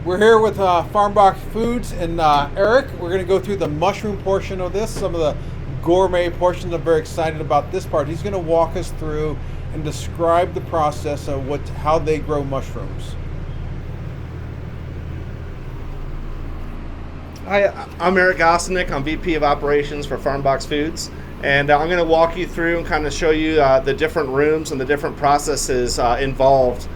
We're here with FarmBox Foods and Eric. We're going to go through the mushroom portion of this, some of the gourmet portions. I'm very excited about this part. He's going to walk us through and describe the process of how they grow mushrooms. Hi, I'm Eric Gostenik. I'm VP of Operations for FarmBox Foods. And I'm going to walk you through and kind of show you the different rooms and the different processes involved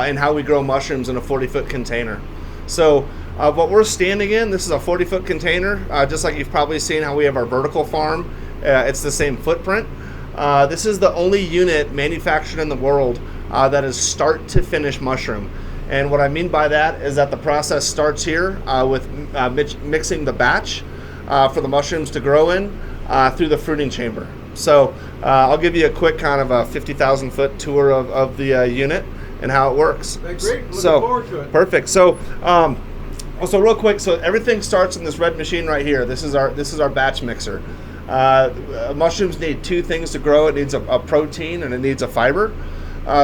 in how we grow mushrooms in a 40-foot container. So what we're standing in, this is a 40-foot container, just like you've probably seen how we have our vertical farm. It's the same footprint. This is the only unit manufactured in the world that is start to finish mushroom. And what I mean by that is that the process starts here with mixing the batch for the mushrooms to grow in through the fruiting chamber. So I'll give you a quick kind of a 50,000 foot tour of the unit and how it works. Great, looking forward to it. Perfect. So real quick, so everything starts in this red machine right here. This is our batch mixer. Mushrooms need two things to grow. It needs a protein and it needs a fiber.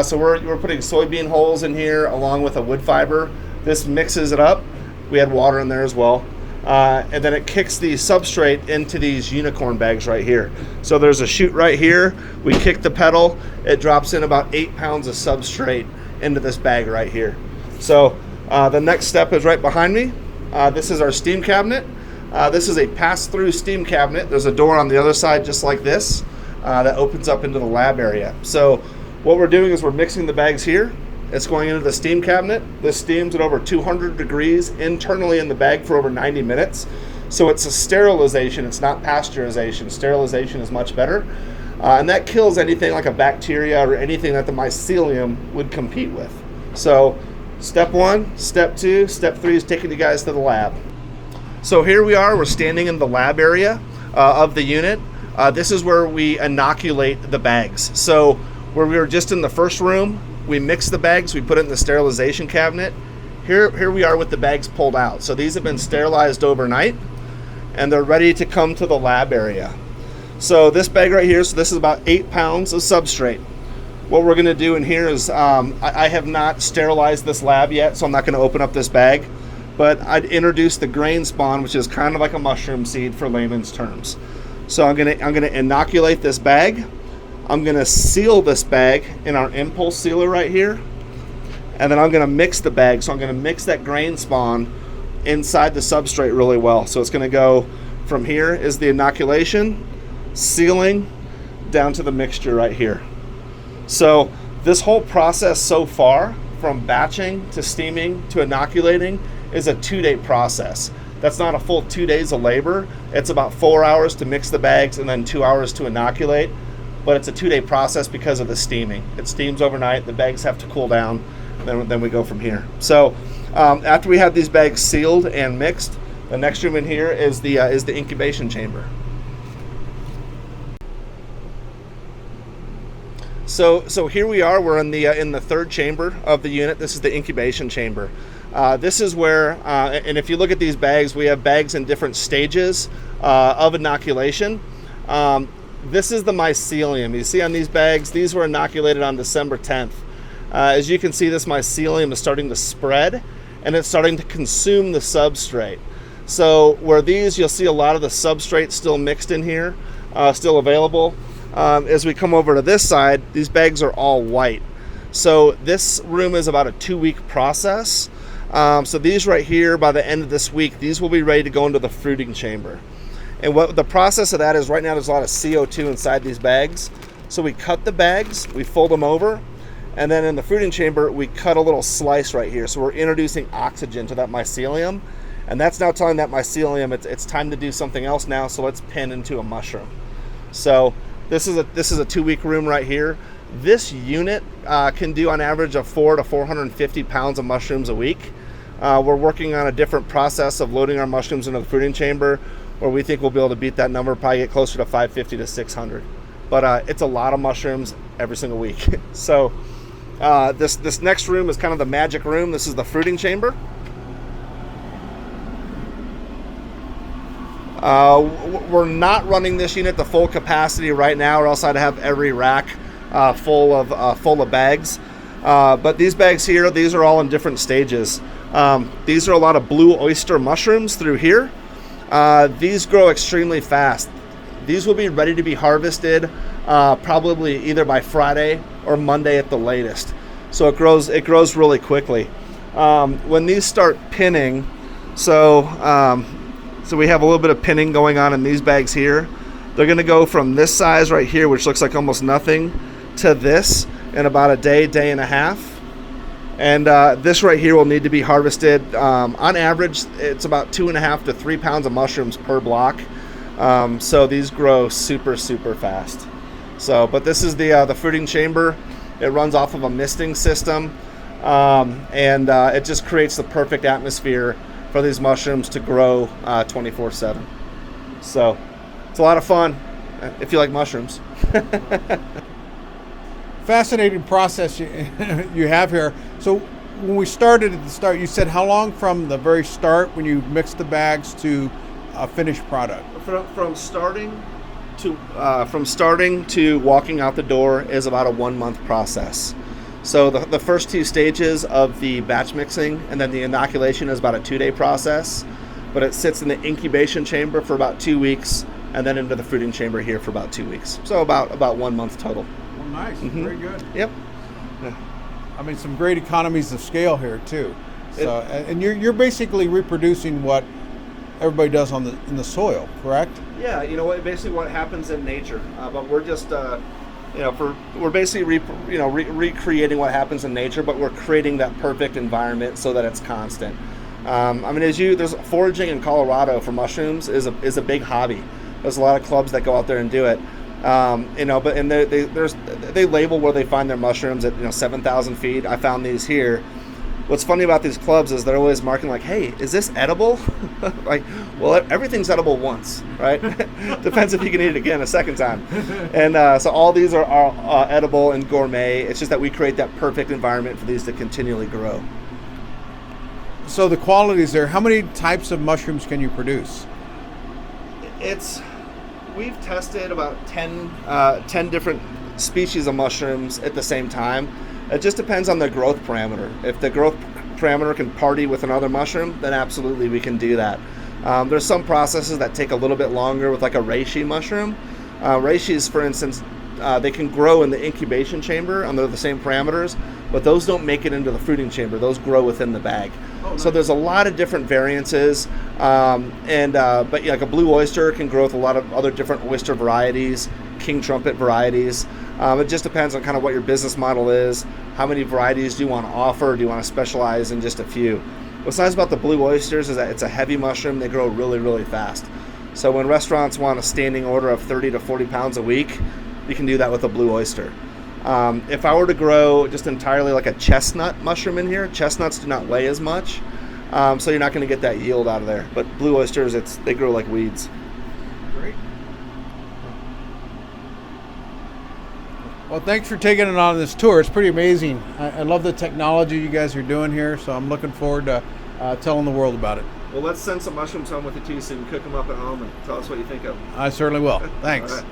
So we're putting soybean hulls in here along with a wood fiber. This mixes it up. We had water in there as well. And then it kicks the substrate into these unicorn bags right here. So there's a chute right here. We kick the pedal. It drops in about 8 pounds of substrate into this bag right here. So the next step is right behind me. This is our steam cabinet. This is a pass-through steam cabinet. There's a door on the other side just like this that opens up into the lab area. So what we're doing is we're mixing the bags here. It's going into the steam cabinet. This steams at over 200 degrees internally in the bag for over 90 minutes. So it's a sterilization, it's not pasteurization. Sterilization is much better. And that kills anything like a bacteria or anything that the mycelium would compete with. So step 1, step 2, step 3 is taking you guys to the lab. So here we are, we're standing in the lab area of the unit. This is where we inoculate the bags. So where we were just in the first room, we mix the bags, we put it in the sterilization cabinet. Here we are with the bags pulled out. So these have been sterilized overnight and they're ready to come to the lab area. So this bag right here, so this is about 8 pounds of substrate. What we're gonna do in here is, I have not sterilized this lab yet, so I'm not gonna open up this bag, but I'd introduce the grain spawn, which is kind of like a mushroom seed for layman's terms. So I'm gonna inoculate this bag. I'm gonna seal this bag in our impulse sealer right here, and then I'm gonna mix the bag. So I'm gonna mix that grain spawn inside the substrate really well. So it's gonna go from here is the inoculation, sealing, down to the mixture right here. So this whole process so far, from batching to steaming to inoculating, is a 2-day process. That's not a full 2 days of labor. It's about 4 hours to mix the bags and then 2 hours to inoculate. But it's a 2-day process because of the steaming. It steams overnight, the bags have to cool down, then we go from here. So after we have these bags sealed and mixed, the next room in here is the incubation chamber. So here we are, we're in the third chamber of the unit. This is the incubation chamber. This is where, and if you look at these bags, we have bags in different stages of inoculation. This is the mycelium. You see on these bags, these were inoculated on December 10th. As you can see, this mycelium is starting to spread and it's starting to consume the substrate. So where these, you'll see a lot of the substrate still mixed in here, still available. As we come over to this side, these bags are all white. So this room is about a 2-week process. So these right here, by the end of this week, these will be ready to go into the fruiting chamber. And what the process of that is, right now there's a lot of CO2 inside these bags. So we cut the bags, we fold them over, and then in the fruiting chamber, we cut a little slice right here. So we're introducing oxygen to that mycelium. And that's now telling that mycelium it's time to do something else now, so let's pin into a mushroom. So this is a 2-week room right here. This unit can do on average of 400 to 450 pounds of mushrooms a week. We're working on a different process of loading our mushrooms into the fruiting chamber, where we think we'll be able to beat that number, probably get closer to 550 to 600. But it's a lot of mushrooms every single week. So this next room is kind of the magic room. This is the fruiting chamber. We're not running this unit to full capacity right now, or else I'd have every rack full of bags. But these bags here, these are all in different stages. These are a lot of Blue Oyster Mushrooms through here. These grow extremely fast. These will be ready to be harvested probably either by Friday or Monday at the latest. So it grows really quickly. When these start pinning, so we have a little bit of pinning going on in these bags here. They're going to go from this size right here, which looks like almost nothing, to this in about a day and a half. And this right here will need to be harvested. On average, it's about 2.5 to 3 pounds of mushrooms per block. So these grow super fast. So, but this is the fruiting chamber. It runs off of a misting system, and it just creates the perfect atmosphere for these mushrooms to grow 24/7. So it's a lot of fun if you like mushrooms. Fascinating process you have here. So when we started at the start, you said how long from the very start when you mixed the bags to a finished product? From starting to walking out the door is about a 1 month process. So the first 2 stages of the batch mixing and then the inoculation is about a 2-day process, but it sits in the incubation chamber for about 2 weeks and then into the fruiting chamber here for about 2 weeks. So about 1 month total. Well, nice. Very good. Yep. I mean, some great economies of scale here too. So, and you're basically reproducing what everybody does in the soil, correct? Yeah, basically what happens in nature. But we're just, we're basically recreating what happens in nature, but we're creating that perfect environment so that it's constant. There's foraging in Colorado for mushrooms is a big hobby. There's a lot of clubs that go out there and do it. They label where they find their mushrooms at 7,000 feet. I found these here. What's funny about these clubs is they're always marking like, hey, is this edible? Like, well, everything's edible once, right? Depends if you can eat it again a second time. And so all these are edible and gourmet. It's just that we create that perfect environment for these to continually grow. So the qualities there, how many types of mushrooms can you produce? We've tested about 10 different species of mushrooms at the same time. It just depends on the growth parameter. If the growth parameter can party with another mushroom, then absolutely we can do that. There's some processes that take a little bit longer with like a reishi mushroom. Reishis, for instance, they can grow in the incubation chamber under the same parameters, but those don't make it into the fruiting chamber. Those grow within the bag. Oh, nice. So there's a lot of different variances, but like a blue oyster can grow with a lot of other different oyster varieties, king trumpet varieties. It just depends on kind of what your business model is, how many varieties do you want to offer, do you want to specialize in just a few. What's nice about the blue oysters is that it's a heavy mushroom, they grow really fast. So when restaurants want a standing order of 30 to 40 pounds a week, you can do that with a blue oyster. If I were to grow just entirely like a chestnut mushroom in here, chestnuts do not weigh as much, so you're not going to get that yield out of there. But blue oysters, they grow like weeds. Great. Well, thanks for taking it on this tour. It's pretty amazing. I love the technology you guys are doing here, so I'm looking forward to telling the world about it. Well, let's send some mushrooms home with you too, so you can cook them up at home and tell us what you think of them. I certainly will. Thanks.